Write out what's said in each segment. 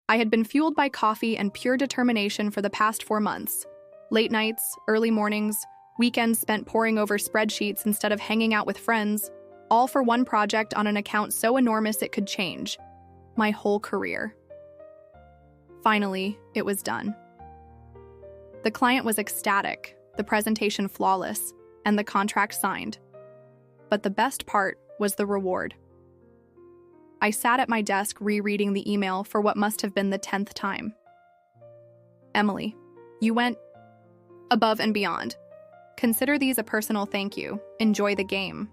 I had been fueled by coffee and pure determination for the past 4 months. Late nights, early mornings, weekends spent poring over spreadsheets instead of hanging out with friends, all for one project on an account so enormous it could change my whole career. Finally, it was done. The client was ecstatic, the presentation flawless, and the contract signed. But the best part was the reward. I sat at my desk rereading the email for what must have been the 10th time. Emily, you went above and beyond. Consider these a personal thank you. Enjoy the game.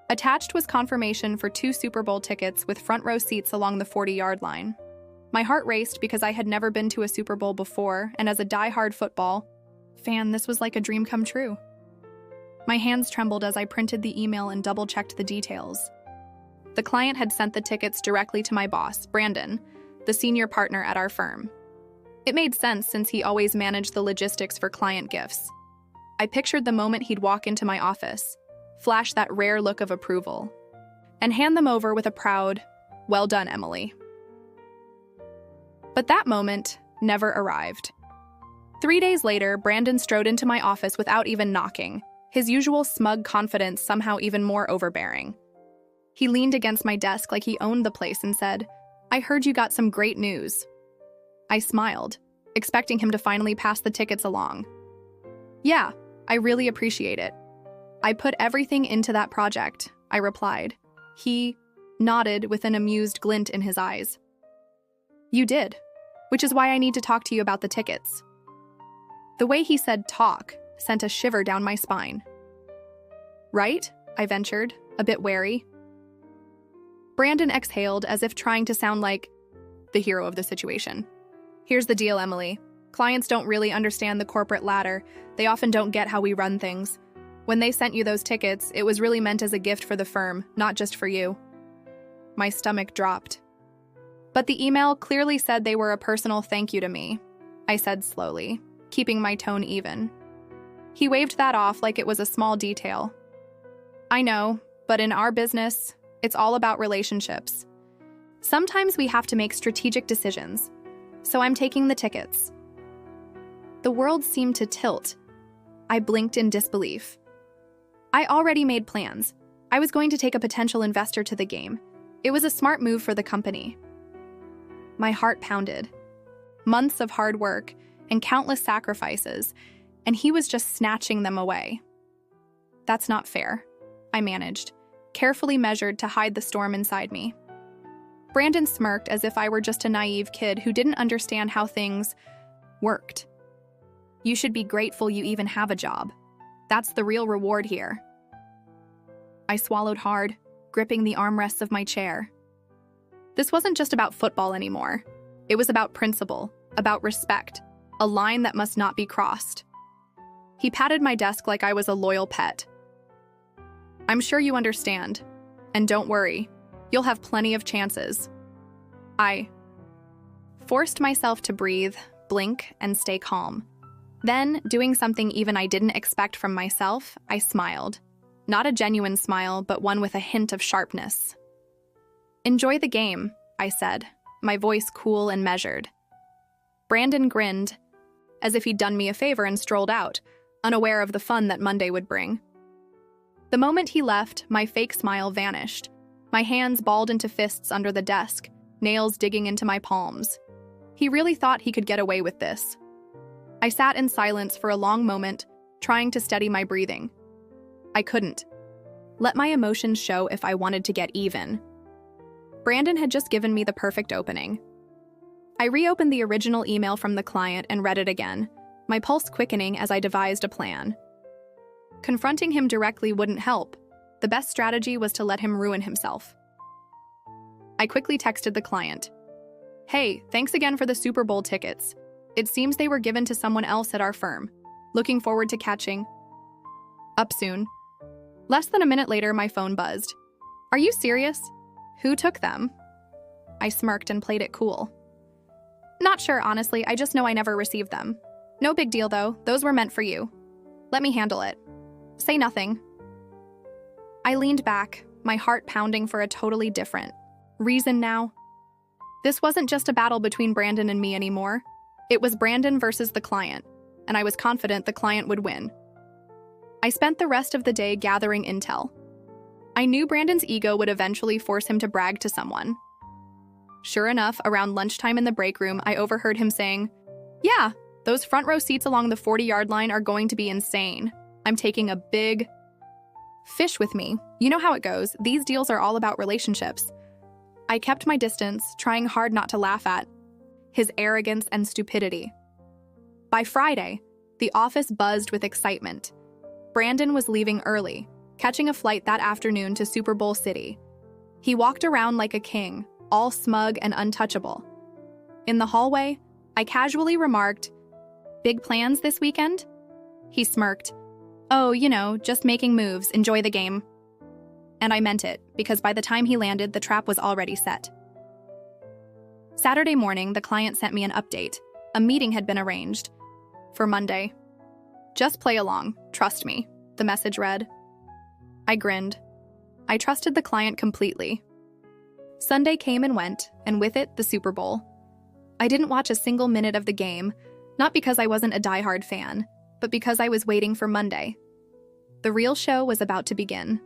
Attached was confirmation for 2 Super Bowl tickets with front row seats along the 40-yard line. My heart raced because I had never been to a Super Bowl before, and as a die-hard football fan, this was like a dream come true. My hands trembled as I printed the email and double-checked the details. The client had sent the tickets directly to my boss, Brandon, the senior partner at our firm. It made sense since he always managed the logistics for client gifts. I pictured the moment he'd walk into my office, flash that rare look of approval, and hand them over with a proud, "Well done, Emily." But that moment never arrived. 3 days later, Brandon strode into my office without even knocking, his usual smug confidence somehow even more overbearing. He leaned against my desk like he owned the place and said, "I heard you got some great news." I smiled, expecting him to finally pass the tickets along. "Yeah, I really appreciate it. I put everything into that project," I replied. He nodded with an amused glint in his eyes. "You did, which is why I need to talk to you about the tickets." The way he said talk sent a shiver down my spine. "Right?" I ventured, a bit wary. Brandon exhaled as if trying to sound like the hero of the situation. "Here's the deal, Emily. Clients don't really understand the corporate ladder. They often don't get how we run things. When they sent you those tickets, it was really meant as a gift for the firm, not just for you." My stomach dropped. "But the email clearly said they were a personal thank you to me," I said slowly, keeping my tone even. He waved that off like it was a small detail. "I know, but in our business, it's all about relationships. Sometimes we have to make strategic decisions, so I'm taking the tickets." The world seemed to tilt. I blinked in disbelief. I already made plans. I was going to take a potential investor to the game. It was a smart move for the company. My heart pounded. Months of hard work and countless sacrifices, and he was just snatching them away. "That's not fair," I managed, carefully measured to hide the storm inside me. Brandon smirked as if I were just a naive kid who didn't understand how things worked. "You should be grateful you even have a job. That's the real reward here." I swallowed hard, gripping the armrests of my chair. This wasn't just about football anymore. It was about principle, about respect, a line that must not be crossed. He patted my desk like I was a loyal pet. "I'm sure you understand. And don't worry, you'll have plenty of chances." I forced myself to breathe, blink, and stay calm. Then, doing something even I didn't expect from myself, I smiled. Not a genuine smile, but one with a hint of sharpness. "Enjoy the game," I said, my voice cool and measured. Brandon grinned, as if he'd done me a favor and strolled out, unaware of the fun that Monday would bring. The moment he left, my fake smile vanished. My hands balled into fists under the desk, nails digging into my palms. He really thought he could get away with this. I sat in silence for a long moment, trying to steady my breathing. I couldn't. Let my emotions show if I wanted to get even. Brandon had just given me the perfect opening. I reopened the original email from the client and read it again, my pulse quickening as I devised a plan. Confronting him directly wouldn't help. The best strategy was to let him ruin himself. I quickly texted the client. "Hey, thanks again for the Super Bowl tickets. It seems they were given to someone else at our firm. Looking forward to catching up soon." Less than a minute later, my phone buzzed. "Are you serious? Who took them?" I smirked and played it cool. "Not sure, honestly. I just know I never received them. No big deal, though. Those were meant for you. Let me handle it. Say nothing." I leaned back, my heart pounding for a totally different reason now. This wasn't just a battle between Brandon and me anymore. It was Brandon versus the client, and I was confident the client would win. I spent the rest of the day gathering intel. I knew Brandon's ego would eventually force him to brag to someone. Sure enough, around lunchtime in the break room, I overheard him saying, "Yeah, those front row seats along the 40-yard line are going to be insane. I'm taking a big fish with me. You know how it goes. These deals are all about relationships." I kept my distance, trying hard not to laugh at his arrogance and stupidity. By Friday, the office buzzed with excitement. Brandon was leaving early, catching a flight that afternoon to Super Bowl City. He walked around like a king, all smug and untouchable. In the hallway, I casually remarked, "Big plans this weekend?" He smirked. "Oh, just making moves, enjoy the game." And I meant it, because by the time he landed, the trap was already set. Saturday morning, the client sent me an update. A meeting had been arranged for Monday. "Just play along, trust me," the message read. I grinned. I trusted the client completely. Sunday came and went, and with it, the Super Bowl. I didn't watch a single minute of the game, not because I wasn't a diehard fan, but because I was waiting for Monday. The real show was about to begin.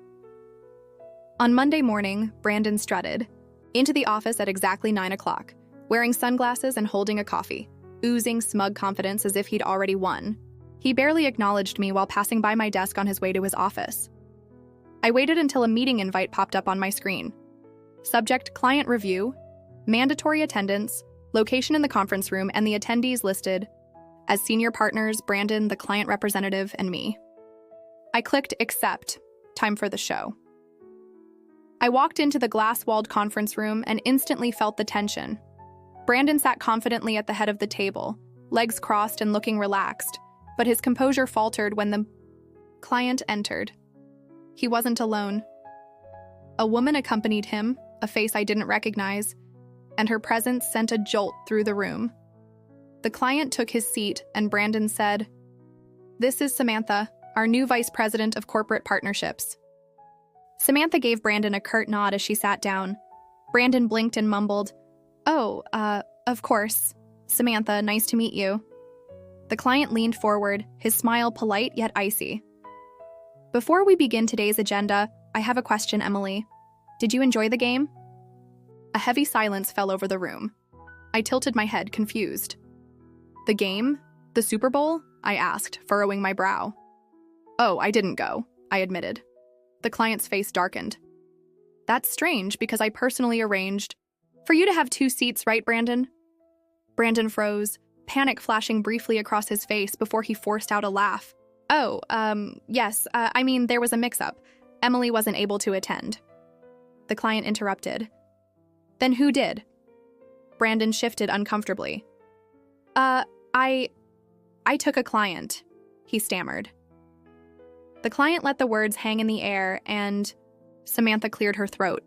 On Monday morning, Brandon strutted into the office at exactly 9 o'clock, wearing sunglasses and holding a coffee, oozing smug confidence as if he'd already won. He barely acknowledged me while passing by my desk on his way to his office. I waited until a meeting invite popped up on my screen. Subject: client review, mandatory attendance, location in the conference room, and the attendees listed as senior partners, Brandon, the client representative, and me. I clicked accept. Time for the show. I walked into the glass-walled conference room and instantly felt the tension. Brandon sat confidently at the head of the table, legs crossed and looking relaxed, but his composure faltered when the client entered. He wasn't alone. A woman accompanied him, a face I didn't recognize, and her presence sent a jolt through the room. The client took his seat, and Brandon said, "This is Samantha, our new Vice President of Corporate Partnerships." Samantha gave Brandon a curt nod as she sat down. Brandon blinked and mumbled, "Oh, of course. Samantha, nice to meet you." The client leaned forward, his smile polite yet icy. "Before we begin today's agenda, I have a question, Emily. Did you enjoy the game?" A heavy silence fell over the room. I tilted my head, confused. "The game? The Super Bowl?" I asked, furrowing my brow. "Oh, I didn't go," I admitted. The client's face darkened. "That's strange, because I personally arranged for you to have 2 seats, right, Brandon?" Brandon froze, panic flashing briefly across his face before he forced out a laugh. "Oh, yes, there was a mix-up. Emily wasn't able to attend." The client interrupted. "Then who did?" Brandon shifted uncomfortably. I took a client," he stammered. The client let the words hang in the air, and Samantha cleared her throat.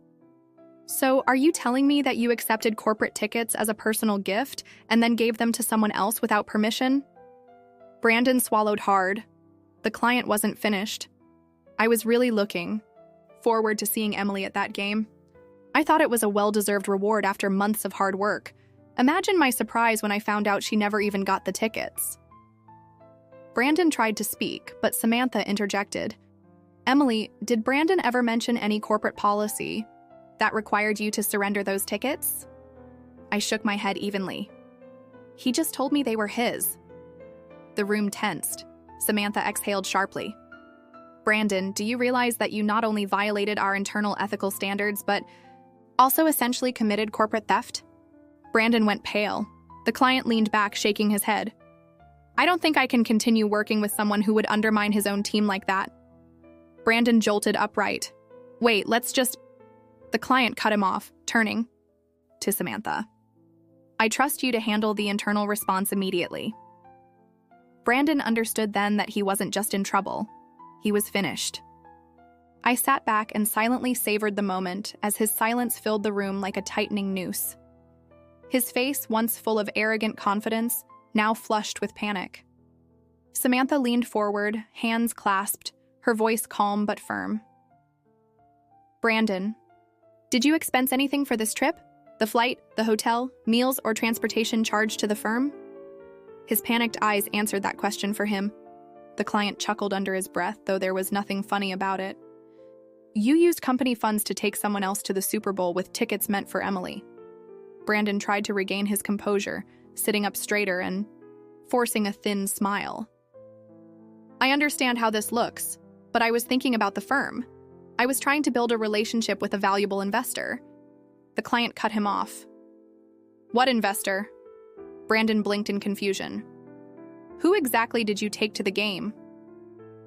"So, are you telling me that you accepted corporate tickets as a personal gift and then gave them to someone else without permission?" Brandon swallowed hard. The client wasn't finished. I was really looking forward to seeing Emily at that game. I thought it was a well-deserved reward after months of hard work. Imagine my surprise when I found out she never even got the tickets. Brandon tried to speak, but Samantha interjected. "Emily, did Brandon ever mention any corporate policy that required you to surrender those tickets?" I shook my head evenly. "He just told me they were his." The room tensed. Samantha exhaled sharply. "Brandon, do you realize that you not only violated our internal ethical standards, but also essentially committed corporate theft?" Brandon went pale. The client leaned back, shaking his head. "I don't think I can continue working with someone who would undermine his own team like that." Brandon jolted upright. "Wait, let's just..." The client cut him off, turning to Samantha. "I trust you to handle the internal response immediately." Brandon understood then that he wasn't just in trouble. He was finished. I sat back and silently savored the moment as his silence filled the room like a tightening noose. His face, once full of arrogant confidence, now flushed with panic. Samantha leaned forward, hands clasped, her voice calm but firm. "Brandon, did you expense anything for this trip?" The flight, the hotel, meals, or transportation charged to the firm? His panicked eyes answered that question for him. The client chuckled under his breath, though there was nothing funny about it. You used company funds to take someone else to the Super Bowl with tickets meant for Emily. Brandon tried to regain his composure, sitting up straighter and forcing a thin smile. I understand how this looks, but I was thinking about the firm. I was trying to build a relationship with a valuable investor. The client cut him off. What investor? Brandon blinked in confusion. Who exactly did you take to the game?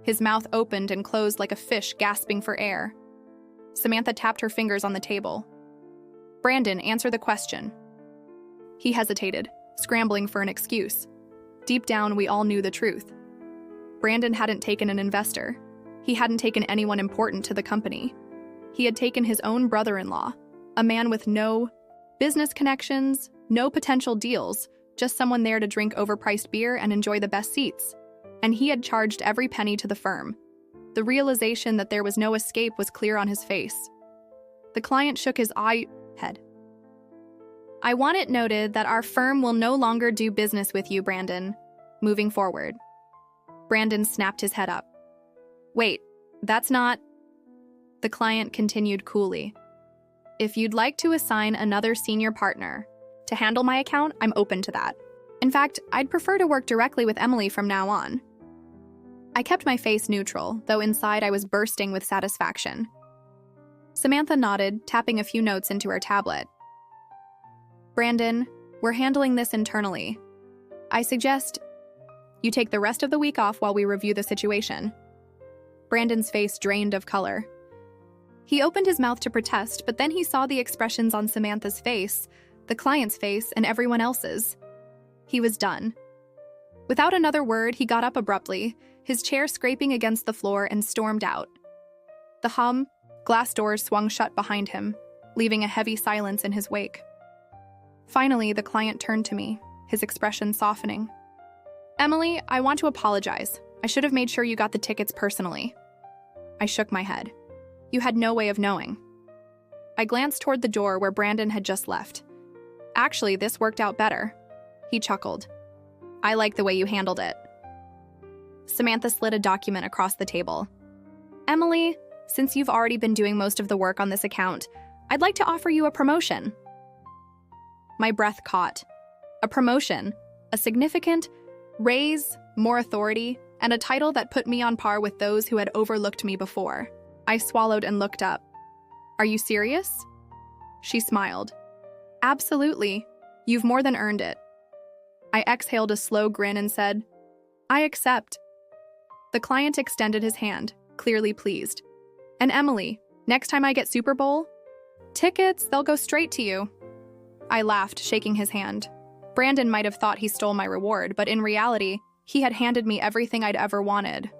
His mouth opened and closed like a fish gasping for air. Samantha tapped her fingers on the table. Brandon, answer the question. He hesitated, scrambling for an excuse. Deep down, we all knew the truth. Brandon hadn't taken an investor. He hadn't taken anyone important to the company. He had taken his own brother-in-law, a man with no business connections, no potential deals, just someone there to drink overpriced beer and enjoy the best seats. And he had charged every penny to the firm. The realization that there was no escape was clear on his face. The client shook his head. I want it noted that our firm will no longer do business with you, Brandon. Moving forward. Brandon snapped his head up. Wait, that's not... The client continued coolly. If you'd like to assign another senior partner to handle my account, I'm open to that. In fact, I'd prefer to work directly with Emily from now on. I kept my face neutral, though inside I was bursting with satisfaction. Samantha nodded, tapping a few notes into her tablet. Brandon, we're handling this internally. I suggest you take the rest of the week off while we review the situation. Brandon's face drained of color. He opened his mouth to protest, but then he saw the expressions on Samantha's face, the client's face, and everyone else's. He was done. Without another word, he got up abruptly, his chair scraping against the floor, and stormed out. The glass doors swung shut behind him, leaving a heavy silence in his wake. Finally, the client turned to me, his expression softening. Emily, I want to apologize. I should have made sure you got the tickets personally. I shook my head. You had no way of knowing. I glanced toward the door where Brandon had just left. Actually, this worked out better. He chuckled. I like the way you handled it. Samantha slid a document across the table. Emily, since you've already been doing most of the work on this account, I'd like to offer you a promotion. My breath caught. A promotion, a significant raise, more authority, and a title that put me on par with those who had overlooked me before. I swallowed and looked up. Are you serious? She smiled. Absolutely. You've more than earned it. I exhaled a slow grin and said, I accept. The client extended his hand, clearly pleased. And Emily, next time I get Super Bowl tickets, they'll go straight to you. I laughed, shaking his hand. Brandon might have thought he stole my reward, but in reality, he had handed me everything I'd ever wanted.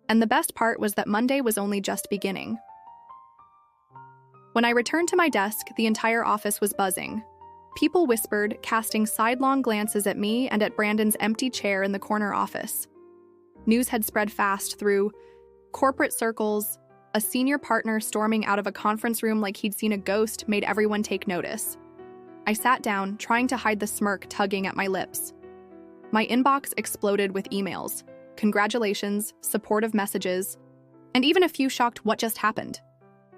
And the best part was that Monday was only just beginning. When I returned to my desk, the entire office was buzzing. People whispered, casting sidelong glances at me and at Brandon's empty chair in the corner office. News had spread fast through corporate circles. A senior partner storming out of a conference room like he'd seen a ghost made everyone take notice. I sat down, trying to hide the smirk tugging at my lips. My inbox exploded with emails, congratulations, supportive messages, and even a few shocked what just happened.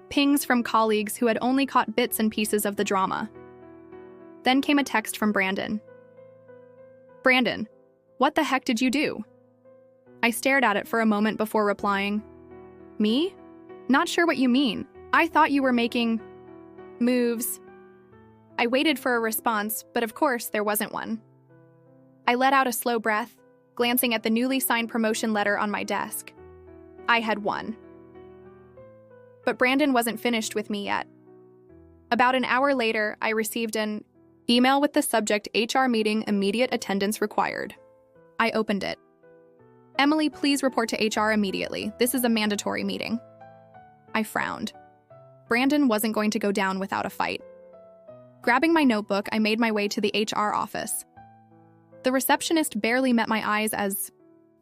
Pings from colleagues who had only caught bits and pieces of the drama. Then came a text from Brandon. Brandon, what the heck did you do? I stared at it for a moment before replying. Me? Not sure what you mean. I thought you were making moves. I waited for a response, but of course there wasn't one. I let out a slow breath, glancing at the newly signed promotion letter on my desk. I had won. But Brandon wasn't finished with me yet. About an hour later, I received an email with the subject HR meeting immediate attendance required. I opened it. Emily, please report to HR immediately. This is a mandatory meeting. I frowned. Brandon wasn't going to go down without a fight. Grabbing my notebook, I made my way to the HR office. The receptionist barely met my eyes as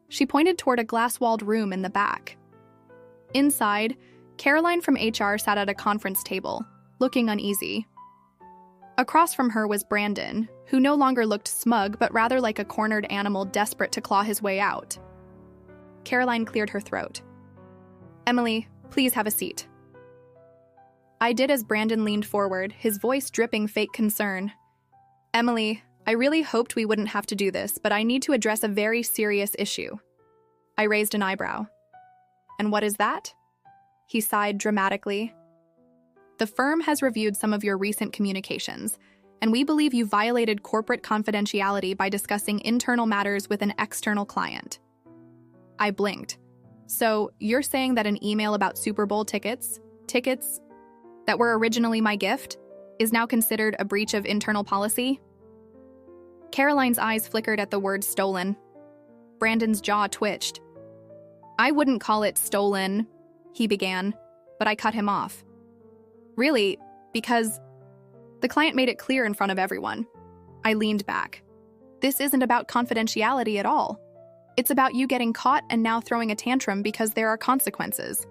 she pointed toward a glass-walled room in the back. Inside, Caroline from HR sat at a conference table, looking uneasy. Across from her was Brandon, who no longer looked smug but rather like a cornered animal desperate to claw his way out. Caroline cleared her throat. "Emily, please have a seat." I did as Brandon leaned forward, his voice dripping fake concern. "Emily, I really hoped we wouldn't have to do this, but I need to address a very serious issue." I raised an eyebrow. "And what is that?" He sighed dramatically. "The firm has reviewed some of your recent communications, and we believe you violated corporate confidentiality by discussing internal matters with an external client." I blinked. "So, you're saying that an email about Super Bowl tickets that were originally my gift, is now considered a breach of internal policy?" Caroline's eyes flickered at the word stolen. Brandon's jaw twitched. "I wouldn't call it stolen," he began, but I cut him off. "Really, because the client made it clear in front of everyone." I leaned back. "This isn't about confidentiality at all. It's about you getting caught and now throwing a tantrum because there are consequences."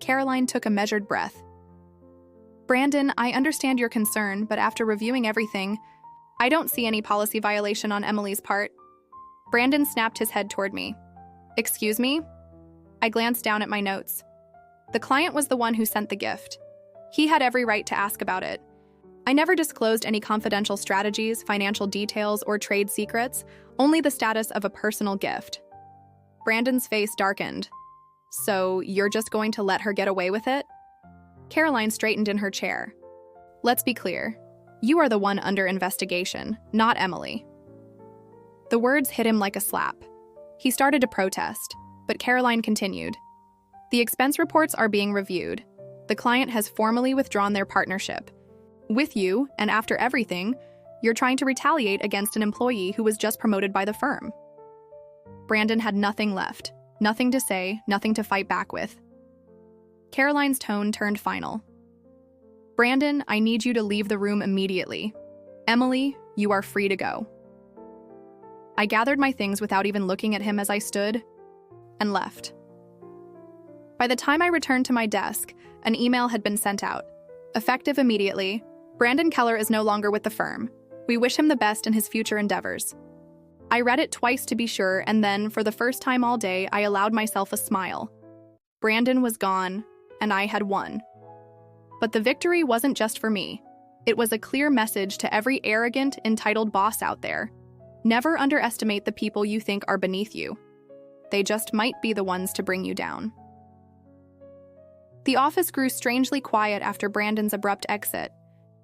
Caroline took a measured breath. "Brandon, I understand your concern, but after reviewing everything, I don't see any policy violation on Emily's part." Brandon snapped his head toward me. "Excuse me?" I glanced down at my notes. The client was the one who sent the gift. He had every right to ask about it. I never disclosed any confidential strategies, financial details, or trade secrets, only the status of a personal gift. Brandon's face darkened. "So you're just going to let her get away with it?" Caroline straightened in her chair. "Let's be clear. You are the one under investigation, not Emily." The words hit him like a slap. He started to protest, but Caroline continued. "The expense reports are being reviewed. The client has formally withdrawn their partnership. With you, and after everything, you're trying to retaliate against an employee who was just promoted by the firm." Brandon had nothing left, nothing to say, nothing to fight back with. Caroline's tone turned final. "Brandon, I need you to leave the room immediately. Emily, you are free to go." I gathered my things without even looking at him as I stood, and left. By the time I returned to my desk, an email had been sent out. Effective immediately, Brandon Keller is no longer with the firm. We wish him the best in his future endeavors. I read it twice to be sure, and then, for the first time all day, I allowed myself a smile. Brandon was gone, and I had won. But the victory wasn't just for me. It was a clear message to every arrogant, entitled boss out there. Never underestimate the people you think are beneath you. They just might be the ones to bring you down. The office grew strangely quiet after Brandon's abrupt exit.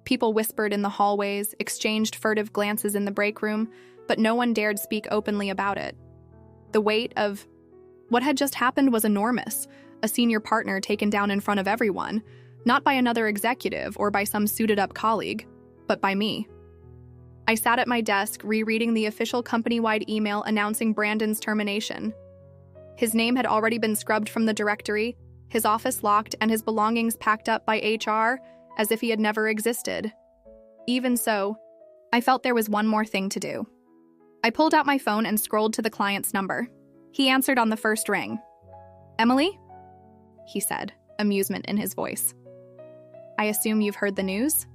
People whispered in the hallways, exchanged furtive glances in the break room, but no one dared speak openly about it. The weight of what had just happened was enormous, a senior partner taken down in front of everyone, not by another executive or by some suited-up colleague, but by me. I sat at my desk rereading the official company-wide email announcing Brandon's termination. His name had already been scrubbed from the directory, his office locked, and his belongings packed up by HR as if he had never existed. Even so, I felt there was one more thing to do. I pulled out my phone and scrolled to the client's number. He answered on the first ring. "Emily?" he said, amusement in his voice. "I assume you've heard the news?"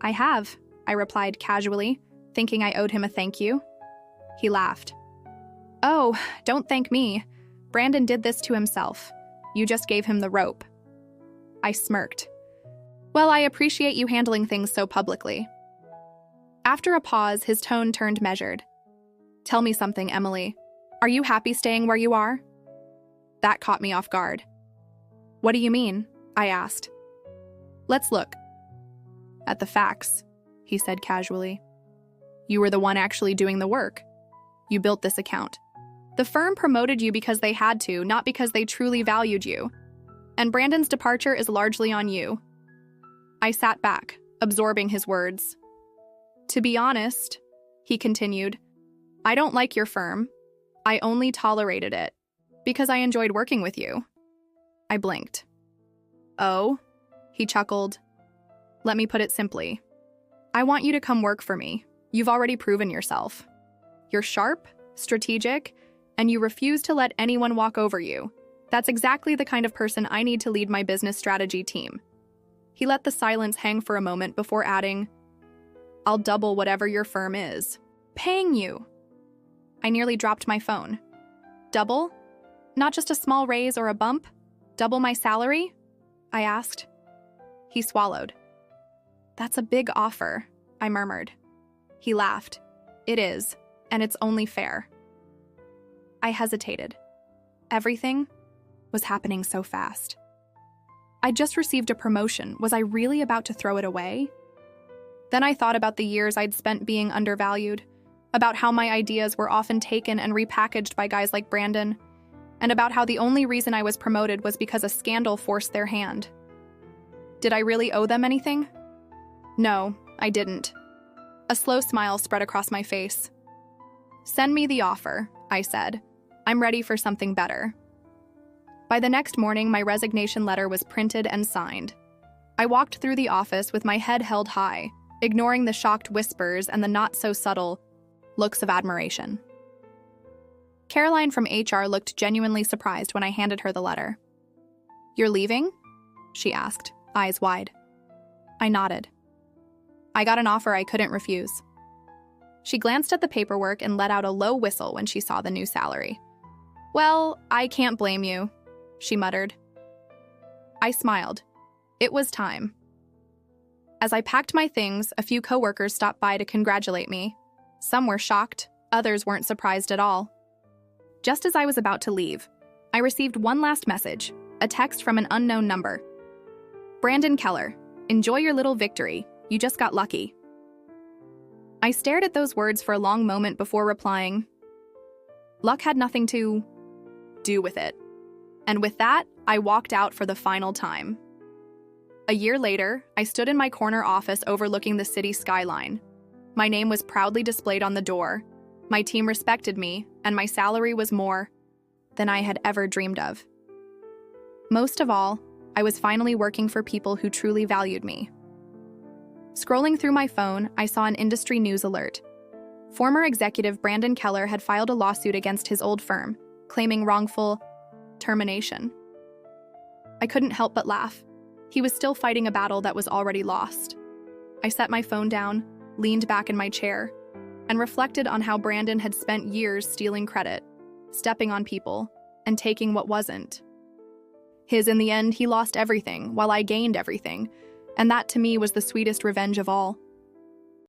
"I have," I replied casually, thinking I owed him a thank you. He laughed. "Oh, don't thank me. Brandon did this to himself. You just gave him the rope." I smirked. "Well, I appreciate you handling things so publicly." After a pause, his tone turned measured. "Tell me something, Emily. Are you happy staying where you are?" That caught me off guard. "What do you mean?" I asked. "Let's look at the facts," he said casually. "You were the one actually doing the work. You built this account. The firm promoted you because they had to, not because they truly valued you. And Brandon's departure is largely on you." I sat back, absorbing his words. "To be honest," he continued, "I don't like your firm. I only tolerated it because I enjoyed working with you." I blinked. "Oh?" he chuckled. "Let me put it simply. I want you to come work for me. You've already proven yourself. You're sharp, strategic, and you refuse to let anyone walk over you. That's exactly the kind of person I need to lead my business strategy team." He let the silence hang for a moment before adding, "I'll double whatever your firm is. Paying you." I nearly dropped my phone. Double? Not just a small raise or a bump? Double my salary? I asked. He swallowed. "That's a big offer," I murmured. He laughed. "It is, and it's only fair." I hesitated. Everything was happening so fast. I'd just received a promotion. Was I really about to throw it away? Then I thought about the years I'd spent being undervalued, about how my ideas were often taken and repackaged by guys like Brandon, and about how the only reason I was promoted was because a scandal forced their hand. Did I really owe them anything? No, I didn't. A slow smile spread across my face. "Send me the offer," I said. "I'm ready for something better." By the next morning, my resignation letter was printed and signed. I walked through the office with my head held high, ignoring the shocked whispers and the not-so-subtle looks of admiration. Caroline from HR looked genuinely surprised when I handed her the letter. "You're leaving?" she asked, eyes wide. I nodded. I got an offer I couldn't refuse. She glanced at the paperwork and let out a low whistle when she saw the new salary. "Well, I can't blame you," she muttered. I smiled. It was time. As I packed my things, a few coworkers stopped by to congratulate me. Some were shocked, others weren't surprised at all. Just as I was about to leave, I received one last message, a text from an unknown number. "Brandon Keller, enjoy your little victory. You just got lucky." I stared at those words for a long moment before replying. Luck had nothing to do with it. And with that, I walked out for the final time. A year later, I stood in my corner office overlooking the city skyline. My name was proudly displayed on the door. My team respected me, and my salary was more than I had ever dreamed of. Most of all, I was finally working for people who truly valued me. Scrolling through my phone, I saw an industry news alert. Former executive Brandon Keller had filed a lawsuit against his old firm, claiming wrongful termination. I couldn't help but laugh. He was still fighting a battle that was already lost. I set my phone down, leaned back in my chair, and reflected on how Brandon had spent years stealing credit, stepping on people, and taking what wasn't his. In the end, he lost everything, while I gained everything, and that to me was the sweetest revenge of all.